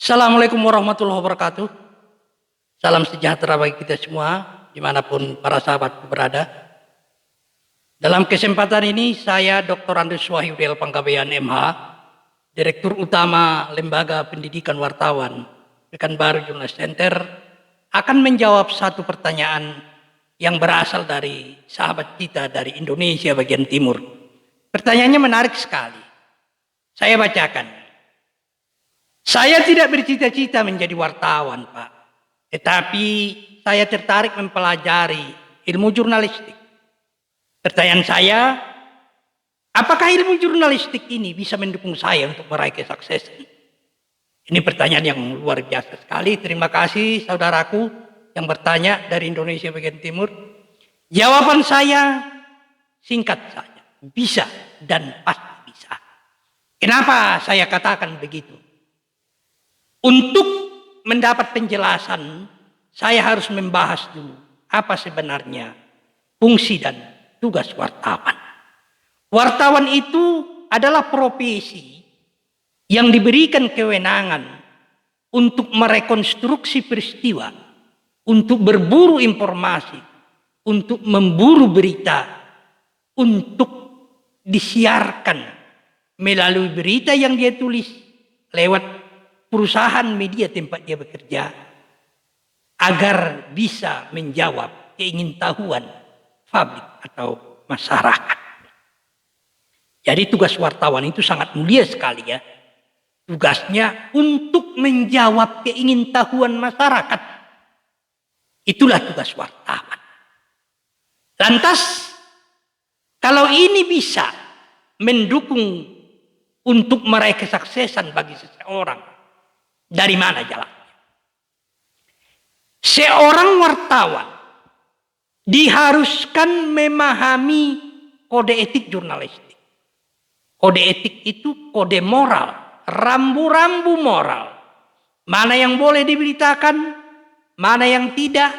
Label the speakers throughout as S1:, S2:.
S1: Assalamualaikum warahmatullahi wabarakatuh. Salam sejahtera bagi kita semua, dimanapun para sahabatku berada. Dalam kesempatan ini, saya Dr. Andreas Wahyudel Panggabean MH, Direktur Utama Lembaga Pendidikan Wartawan, Pekanbaru Jurnalist Center, akan menjawab satu pertanyaan yang berasal dari sahabat kita dari Indonesia bagian timur. Pertanyaannya menarik sekali. Saya bacakan. Saya tidak bercita-cita menjadi wartawan, Pak. Tetapi saya tertarik mempelajari ilmu jurnalistik. Pertanyaan saya, apakah ilmu jurnalistik ini bisa mendukung saya untuk meraih kesuksesan? Ini pertanyaan yang luar biasa sekali. Terima kasih saudaraku yang bertanya dari Indonesia bagian timur. Jawaban saya singkat saja, bisa dan pasti bisa. Kenapa saya katakan begitu? Untuk mendapat penjelasan, saya harus membahas dulu apa sebenarnya fungsi dan tugas wartawan. Wartawan itu adalah profesi yang diberikan kewenangan untuk merekonstruksi peristiwa, untuk berburu informasi, untuk memburu berita, untuk disiarkan melalui berita yang dia tulis lewat perusahaan media tempat dia bekerja agar bisa menjawab keingintahuan publik atau masyarakat. Jadi tugas wartawan itu sangat mulia sekali ya. Tugasnya untuk menjawab keingintahuan masyarakat. Itulah tugas wartawan. Lantas kalau ini bisa mendukung untuk meraih kesuksesan bagi seseorang, dari mana jalannya? Seorang wartawan diharuskan memahami kode etik jurnalistik. Kode etik itu kode moral, rambu-rambu moral. Mana yang boleh diberitakan, mana yang tidak.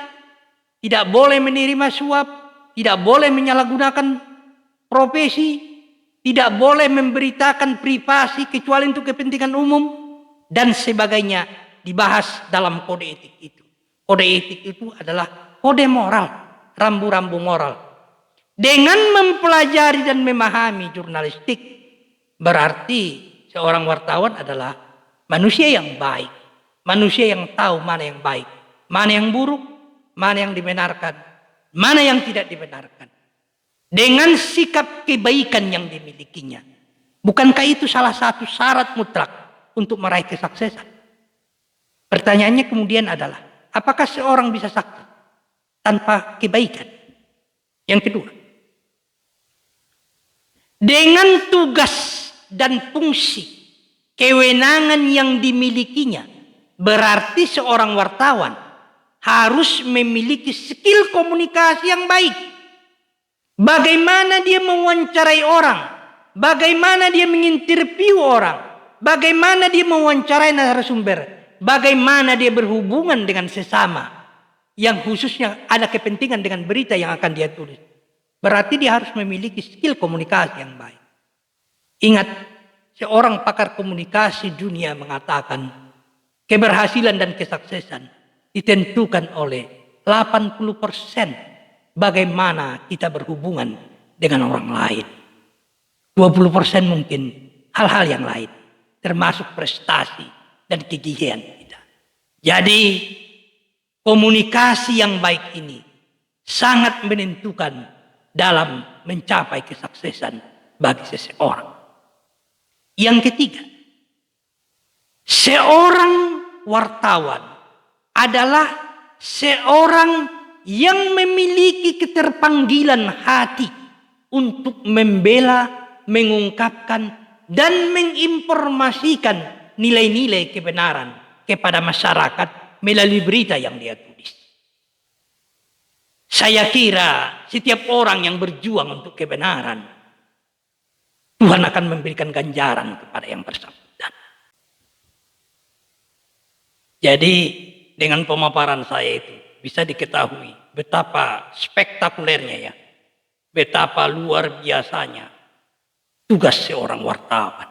S1: Tidak boleh menerima suap, tidak boleh menyalahgunakan profesi, tidak boleh memberitakan privasi kecuali untuk kepentingan umum. Dan sebagainya dibahas dalam kode etik itu. Kode etik itu adalah kode moral, rambu-rambu moral. Dengan mempelajari dan memahami jurnalistik, berarti seorang wartawan adalah manusia yang baik. Manusia yang tahu mana yang baik, mana yang buruk, mana yang dibenarkan, mana yang tidak dibenarkan. Dengan sikap kebaikan yang dimilikinya. Bukankah itu salah satu syarat mutlak untuk meraih kesuksesan? Pertanyaannya kemudian adalah, apakah seorang bisa sukses tanpa kebaikan? Yang kedua, dengan tugas dan fungsi kewenangan yang dimilikinya, berarti seorang wartawan harus memiliki skill komunikasi yang baik. Bagaimana dia mewawancarai orang, bagaimana dia menginterview orang, bagaimana dia mewawancarai narasumber, bagaimana dia berhubungan dengan sesama yang khususnya ada kepentingan dengan berita yang akan dia tulis. Berarti dia harus memiliki skill komunikasi yang baik. Ingat, seorang pakar komunikasi dunia mengatakan keberhasilan dan kesuksesan ditentukan oleh 80% bagaimana kita berhubungan dengan orang lain. 20% mungkin hal-hal yang lain, termasuk prestasi dan kegigihan kita. Jadi komunikasi yang baik ini sangat menentukan dalam mencapai kesuksesan bagi seseorang. Yang ketiga, seorang wartawan adalah seorang yang memiliki keterpanggilan hati untuk membela, mengungkapkan, dan menginformasikan nilai-nilai kebenaran kepada masyarakat melalui berita yang dia tulis. Saya kira setiap orang yang berjuang untuk kebenaran, Tuhan akan memberikan ganjaran kepada yang bersangkutan. Jadi dengan pemaparan saya itu bisa diketahui betapa spektakulernya ya, betapa luar biasanya tugas seorang wartawan.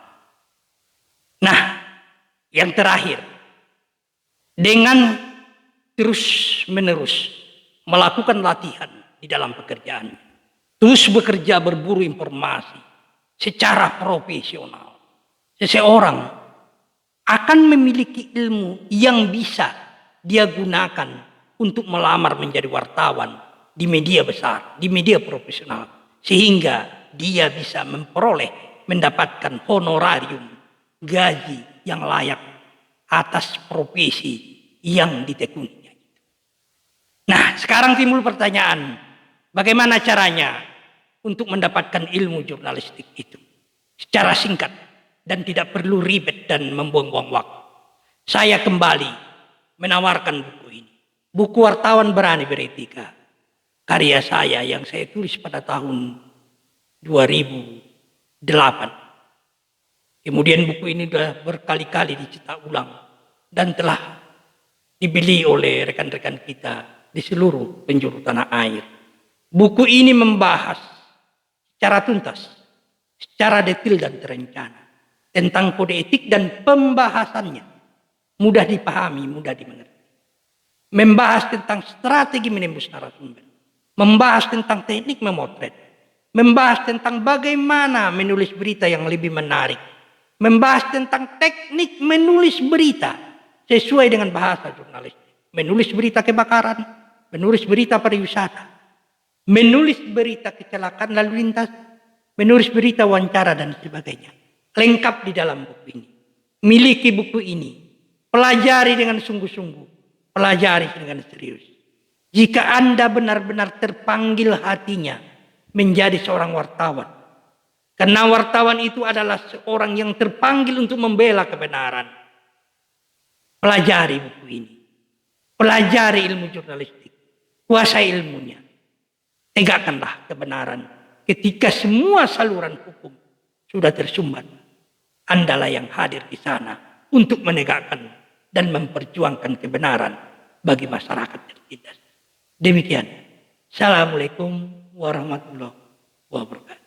S1: Nah, yang terakhir, dengan terus-menerus melakukan latihan di dalam pekerjaan, terus bekerja berburu informasi secara profesional, seseorang akan memiliki ilmu yang bisa dia gunakan untuk melamar menjadi wartawan di media besar, di media profesional, sehingga dia bisa mendapatkan honorarium, gaji yang layak atas profesi yang ditekuninya. Nah, sekarang timbul pertanyaan, bagaimana caranya untuk mendapatkan ilmu jurnalistik itu secara singkat dan tidak perlu ribet dan membuang-buang waktu? Saya kembali menawarkan buku ini, buku Wartawan Berani Beretika, karya saya yang saya tulis pada tahun 2008. Kemudian buku ini sudah berkali-kali dicetak ulang dan telah dibeli oleh rekan-rekan kita di seluruh penjuru tanah air. Buku ini membahas secara tuntas, secara detail dan terencana tentang kode etik dan pembahasannya mudah dipahami, mudah dimengerti. Membahas tentang strategi menembus narasumber, membahas tentang teknik memotret, membahas tentang bagaimana menulis berita yang lebih menarik, membahas tentang teknik menulis berita sesuai dengan bahasa jurnalis, menulis berita kebakaran, menulis berita pariwisata, menulis berita kecelakaan lalu lintas, menulis berita wawancara dan sebagainya. Lengkap di dalam buku ini. Miliki buku ini, pelajari dengan sungguh-sungguh, pelajari dengan serius. Jika Anda benar-benar terpanggil hatinya menjadi seorang wartawan, karena wartawan itu adalah seorang yang terpanggil untuk membela kebenaran, pelajari buku ini. Pelajari ilmu jurnalistik. Kuasai ilmunya. Tegakkanlah kebenaran. Ketika semua saluran hukum sudah tersumbat, Andalah yang hadir di sana untuk menegakkan dan memperjuangkan kebenaran bagi masyarakat tertindas. Demikian. Assalamualaikum warahmatullahi wabarakatuh.